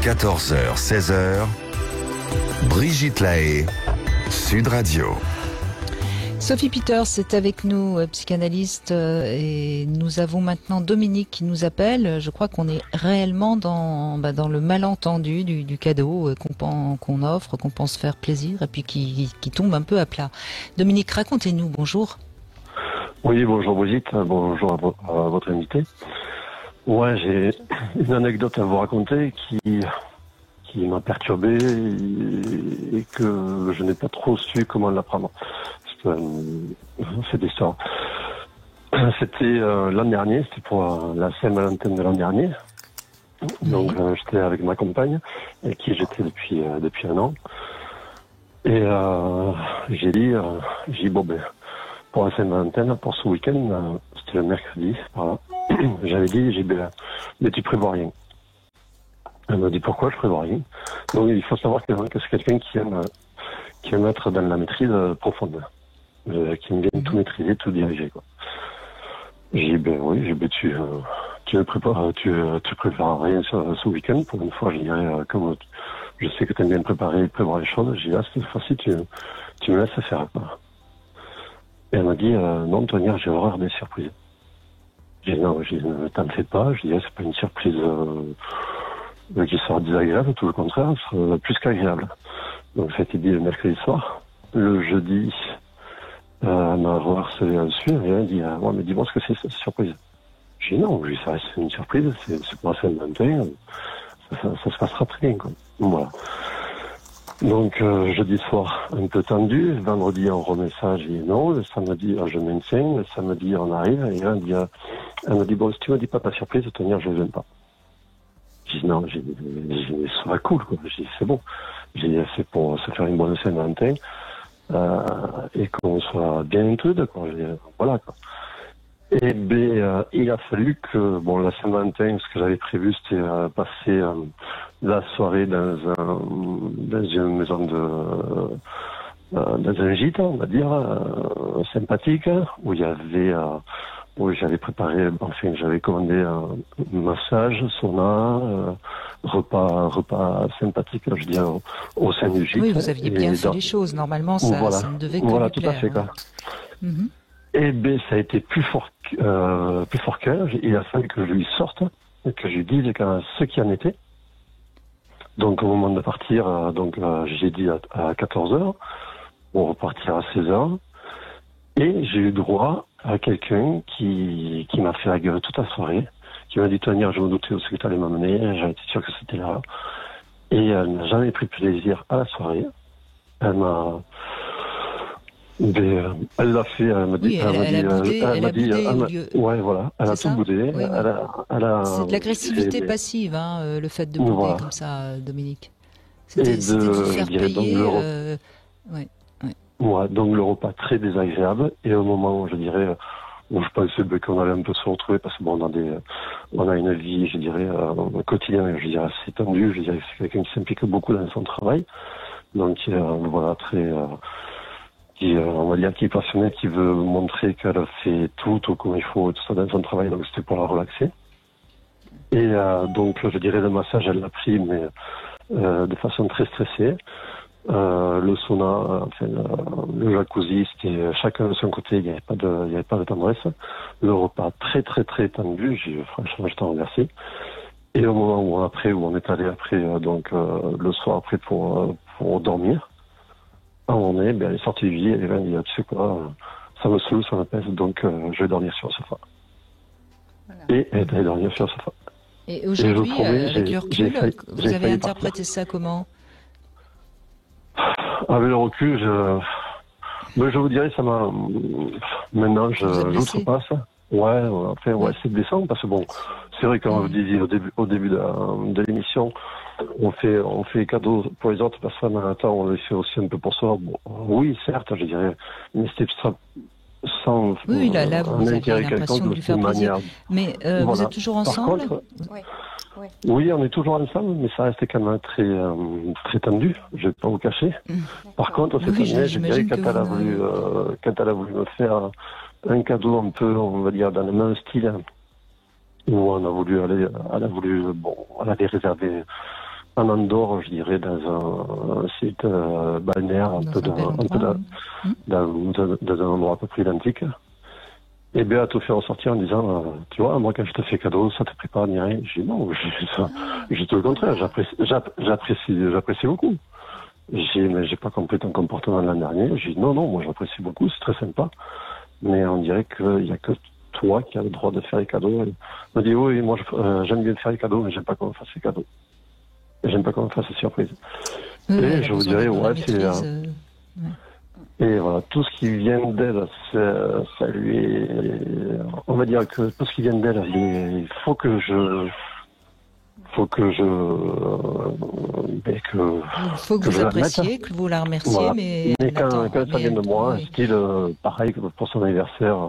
14h, 16h, Brigitte Lahaie, Sud Radio. Sophie Peters est avec nous, psychanalyste, et nous avons maintenant Dominique qui nous appelle. Je crois qu'on est réellement dans le malentendu du cadeau qu'on offre, qu'on pense faire plaisir, et puis qui tombe un peu à plat. Dominique, racontez-nous, bonjour. Oui, bonjour Brigitte, bonjour à votre invité. Ouais, j'ai une anecdote à vous raconter qui m'a perturbé et que je n'ai pas trop su comment l'apprendre. Cette histoire. C'était l'an dernier, c'était pour la Saint-Valentin de l'an dernier. Donc j'étais avec ma compagne, avec qui j'étais depuis un an. Et j'ai dit bon ben pour la Saint-Valentin, pour ce week-end, c'était le mercredi, voilà. J'avais dit mais tu prévois rien. Elle m'a dit pourquoi je prévois rien. Donc il faut savoir que c'est quelqu'un qui aime être dans la maîtrise profonde. Qui me vient tout maîtriser, tout diriger, quoi. J'ai dit, tu prépares rien ce week-end. Pour une fois, je dirais, comme je sais que tu aimes bien préparer et prévoir les choses, j'ai dit, cette fois-ci, tu me laisses faire, quoi. Et elle m'a dit, non, Tonia, j'ai horreur des surprises. J'ai dit, non, ne t'en fais pas. Je dis, c'est pas une surprise, qui sera désagréable, tout le contraire, ce sera plus qu'agréable. Donc, ça a été dit le mercredi soir. Le jeudi, elle m'a reharcelé là-dessus et elle a dit ouais, mais dis-moi ce que c'est cette surprise. J'ai dit non, ça reste une surprise, c'est pour la Saint-Valentin, ça se passera très bien, quoi. Voilà. Donc jeudi soir un peu tendu, vendredi on remet ça, j'ai dit non, le samedi je maintiens, le samedi on arrive et là elle m'a dit bon si tu me dis pas ta surprise, tenir je viens pas. J'ai dit non, j'ai dit ça va cool, quoi. J'ai dit c'est bon, j'ai dit c'est pour se faire une bonne Saint-Valentin. Et qu'on soit bien inclus, quoi. Voilà, quoi. Et il a fallu que, la Saint-Valentin, ce que j'avais prévu, c'était passer la soirée dans une maison dans un gîte, on va dire, sympathique, où il y avait, où j'avais préparé, j'avais commandé un massage, sauna, repas sympathique, je dis, au sein du gîte. Oui, vous aviez bien fait les choses. Normalement, ça ne devait que lui tout plaire, à fait, quoi. Mm-hmm. Et ça a été plus fort qu'elle. Il a fallu que je lui sorte, et que je lui dise ce qui en était. Donc, au moment de partir, j'ai dit à 14h, on repartira à 16h. Et j'ai eu droit à quelqu'un qui m'a fait la gueule toute la soirée, qui m'a dit, Tonia, je me doutais où ce que tu allais m'amener, j'avais été sûr que c'était là. Et elle n'a jamais pris plaisir à la soirée. Elle l'a fait, elle m'a dit, ouais, voilà, elle a tout boudé. Oui, oui. C'est de l'agressivité passive, le fait de bouder comme ça, Dominique. C'était de vous faire payer. Ouais, donc le repas très désagréable. Et au moment où où je pensais qu'on allait un peu se retrouver, parce que on a une vie, quotidienne, assez tendue. C'est quelqu'un qui s'implique beaucoup dans son travail. Donc, voilà, on va dire qui est passionné, qui veut montrer qu'elle fait tout comme il faut, tout ça dans son travail. Donc, c'était pour la relaxer. Et le massage, elle l'a pris, mais de façon très stressée. Le sauna, le jacuzzi, c'était chacun de son côté, il n'y avait pas de tendresse. Le repas très très très tendu, franchement j'étais renversé. Et au moment où on est allé après, le soir après pour dormir, elle est sortie du lit, elle m'a dit tu sais quoi, ça me saoule, ça me pèse, donc je vais dormir sur le sofa. Voilà. Et elle est allée dormir sur le sofa. Et aujourd'hui, avec le recul, vous avez interprété ça comment ? Avec le recul, je vous dirais, ça m'a. Maintenant, je l'outrepasse. Ouais, c'est blessant parce que c'est vrai, comme vous disiez au début de l'émission, on fait cadeau pour les autres personnes, en même temps, on le fait aussi un peu pour soi. Oui, certes, je dirais, mais c'était sans. Oui, là, vous avez l'impression de lui faire plaisir. Mais vous êtes toujours ensemble ? Par contre, oui, on est toujours ensemble, mais ça restait quand même très, très tendu, je vais pas vous cacher. Par contre, cette année, je dirais, quand elle a voulu me faire un cadeau un peu, on va dire, dans le même style, où elle avait réservé en Andorre, je dirais, dans un site balnéaire, dans un endroit à peu près identique. Et bien, elle te fait ressortir en disant, tu vois, moi, quand je te fais cadeau, ça te prépare ni rien. Je dis non, je tout le contraire, j'apprécie beaucoup. J'ai dit, mais j'ai pas compris ton comportement l'an dernier. J'ai dit, non, moi, j'apprécie beaucoup, c'est très sympa. Mais on dirait qu'il y a que toi qui as le droit de faire les cadeaux. Elle m'a dit, oui, moi, j'aime bien faire les cadeaux, mais j'aime pas qu'on me fasse les cadeaux. J'aime pas qu'on me fasse les surprises. Et je vous dirais, ouais, c'est... Et voilà, tout ce qui vient d'elle, ça lui est... On va dire que tout ce qui vient d'elle, il faut que je... Il faut que vous appréciez, que vous la remerciez, voilà. Mais quand ça vient de moi, oui. style, pareil que pour son anniversaire,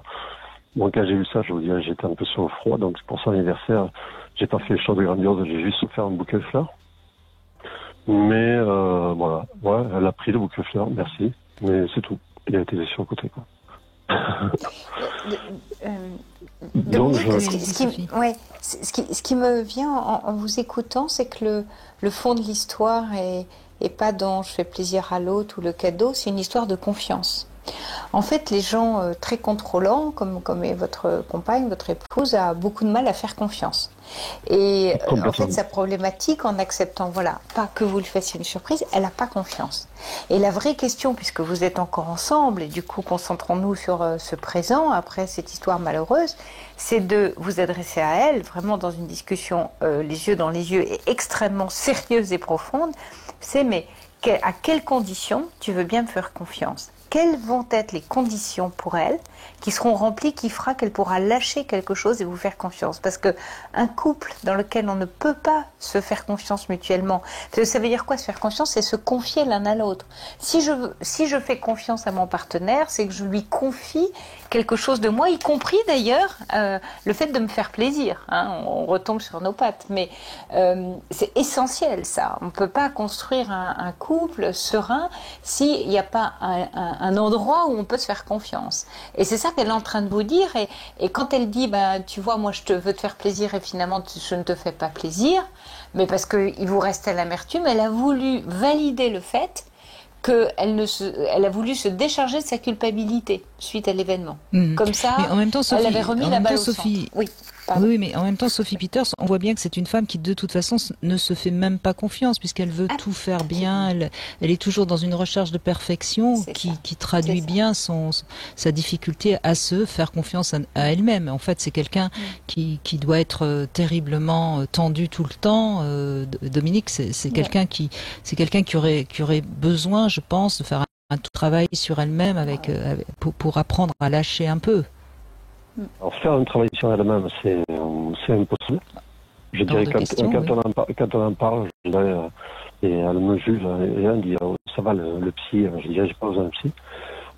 moi quand j'ai eu ça, je vous dirais, j'étais un peu sur le froid, donc pour son anniversaire, j'ai pas fait les choses grandioses, j'ai juste offert un bouquet de fleurs. Mais voilà, ouais, elle a pris le bouquet de fleurs, merci, mais c'est tout. Il a été laissé sur le côté, quoi. Donc, ce qui me vient en vous écoutant, c'est que le fond de l'histoire est pas dans je fais plaisir à l'autre ou le cadeau, c'est une histoire de confiance. En fait, les gens très contrôlants, comme est votre compagne, votre épouse, a beaucoup de mal à faire confiance. Et en fait, sa problématique en acceptant, voilà, pas que vous lui fassiez une surprise, elle n'a pas confiance. Et la vraie question, puisque vous êtes encore ensemble, et du coup, concentrons-nous sur ce présent, après cette histoire malheureuse, c'est de vous adresser à elle, vraiment dans une discussion les yeux dans les yeux, et extrêmement sérieuse et profonde, c'est mais à quelles conditions tu veux bien me faire confiance ? Quelles vont être les conditions pour elle qui seront remplies, qui fera qu'elle pourra lâcher quelque chose et vous faire confiance? Parce que un couple dans lequel on ne peut pas se faire confiance mutuellement, ça veut dire quoi se faire confiance? C'est se confier l'un à l'autre. Si je fais confiance à mon partenaire, c'est que je lui confie quelque chose de moi, y compris d'ailleurs le fait de me faire plaisir. Hein, on retombe sur nos pattes, mais c'est essentiel ça. On ne peut pas construire un couple serein s'il n'y a pas un endroit où on peut se faire confiance. Et c'est ça qu'elle est en train de vous dire. Et quand elle dit, tu vois, moi je veux te faire plaisir et finalement je ne te fais pas plaisir, mais parce qu'il vous restait l'amertume, elle a voulu valider le fait elle a voulu se décharger de sa culpabilité suite à l'événement. Comme ça, mais en même temps, Sophie, elle avait remis la balle au centre. Oui. Pardon. Oui, mais en même temps, Sophie Peters, on voit bien que c'est une femme qui, de toute façon, ne se fait même pas confiance, puisqu'elle veut tout faire bien. Elle est toujours dans une recherche de perfection qui traduit bien sa difficulté à se faire confiance à elle-même. En fait, c'est quelqu'un qui doit être terriblement tendu tout le temps. Dominique, c'est quelqu'un qui aurait besoin, je pense, de faire un travail sur elle-même pour apprendre à lâcher un peu. Alors, faire un travail sur elle-même, c'est impossible. Je dirais, quand on en parle, je dirais, et elle me juge, et elle dit, ça va, le psy, je dirais, j'ai pas besoin de psy.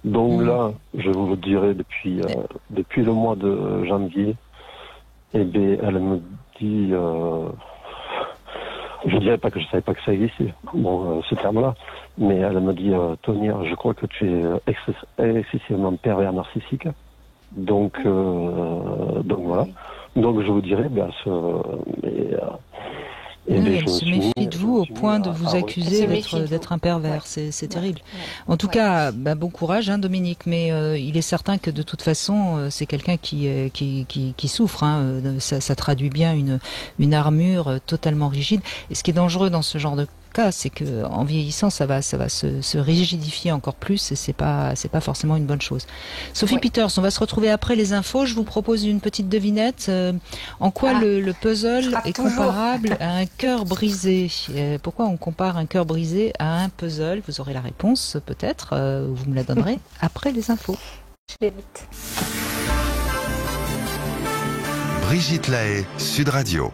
Donc là, je vous le dirais, depuis le mois de janvier, eh bien, elle me dit, je dirais pas que je savais pas que ça existait, ce terme-là, mais elle me dit, Tony, je crois que tu es excessivement pervers narcissique. Donc voilà. Donc je vous dirais, elle se méfie de vous au point de vous accuser d'être un pervers. C'est terrible. En tout cas, bon courage, hein, Dominique. Mais il est certain que de toute façon, c'est quelqu'un qui souffre. Hein. Ça traduit bien une armure totalement rigide. Et ce qui est dangereux dans ce genre de cas, c'est que en vieillissant, ça va se rigidifier encore plus, et c'est pas forcément une bonne chose. Sophie Peters, on va se retrouver après les infos. Je vous propose une petite devinette. En quoi le puzzle est comparable à un cœur brisé? Pourquoi on compare un cœur brisé à un puzzle? Vous aurez la réponse peut-être, vous me la donnerez après les infos. Je l'évite. Brigitte Lahaie, Sud Radio.